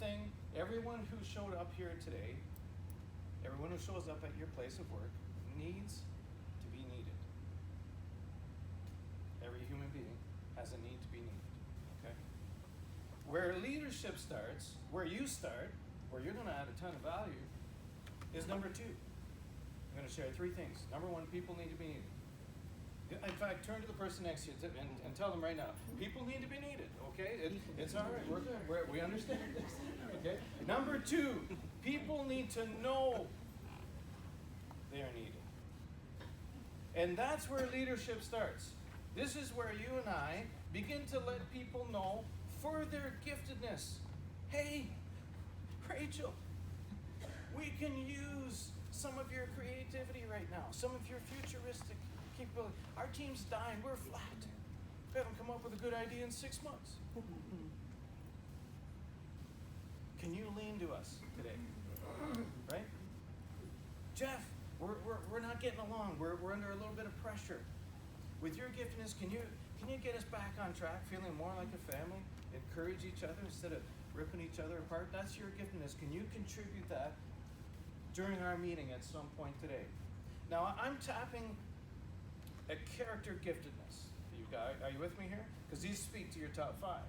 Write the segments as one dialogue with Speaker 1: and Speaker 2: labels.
Speaker 1: thing, everyone who showed up here today, everyone who shows up at your place of work needs to be needed. Every human being has a need to be needed, okay? Where leadership starts, where you start, where you're going to add a ton of value, is number 2. I'm going to share 3 things. Number 1, people need to be needed. In fact, turn to the person next to you and tell them right now, people need to be needed, okay? It's all right, we're good, we understand this, okay? Number 2, people need to know they are needed. And that's where leadership starts. This is where you and I begin to let people know for their giftedness. Hey, Rachel, we can use some of your creativity right now, some of your futuristic capability. Our team's dying, we're flat. We haven't come up with a good idea in 6 months. Can you lean to us today? Right? Jeff, we're not getting along. We're under a little bit of pressure. With your giftedness, can you get us back on track, feeling more like a family? Encourage each other instead of ripping each other apart? That's your giftedness. Can you contribute that during our meeting at some point today? Now, I'm tapping a character giftedness. You guys, are you with me here? Because these speak to your top 5.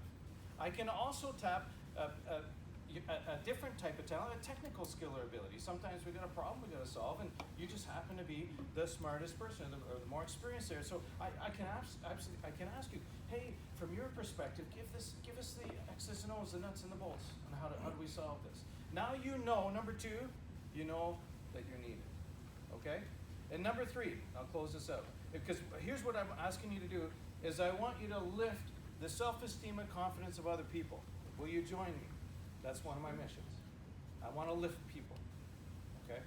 Speaker 1: I can also tap a different type of talent, a technical skill or ability. Sometimes we got a problem we got to solve, and you just happen to be the smartest person or the more experienced there. So I can ask you, hey, from your perspective, give us the X's and O's, the nuts and the bolts, and how do we solve this? Now you know. Number 2, you know that you're needed. Okay. And number 3, I'll close this out, because here's what I'm asking you to do: is I want you to lift the self-esteem and confidence of other people. Will you join me? That's one of my missions. I want to lift people, okay?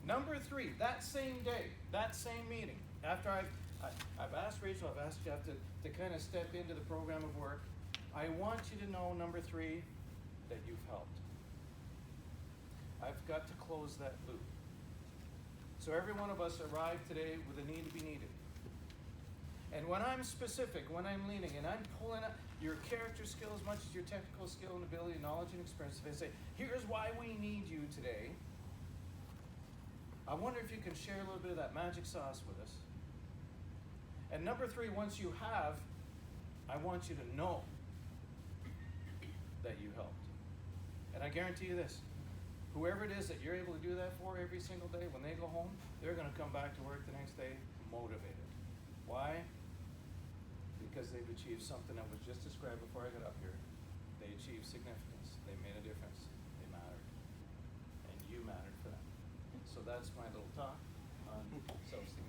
Speaker 1: Number 3, that same day, that same meeting, after I've asked Rachel, I've asked Jeff to kind of step into the program of work, I want you to know, number 3, that you've helped. I've got to close that loop. So every one of us arrived today with a need to be needed. And when I'm specific, when I'm leaning, and I'm pulling up your character skill as much as your technical skill and ability, knowledge and experience, if I say, here's why we need you today, I wonder if you can share a little bit of that magic sauce with us. And number 3, once you have, I want you to know that you helped. And I guarantee you this, whoever it is that you're able to do that for every single day, when they go home, they're going to come back to work the next day motivated. Why? Because they've achieved something that was just described before I got up here. They achieved significance. They made a difference. They mattered. And you mattered for them. So that's my little talk on self-esteem.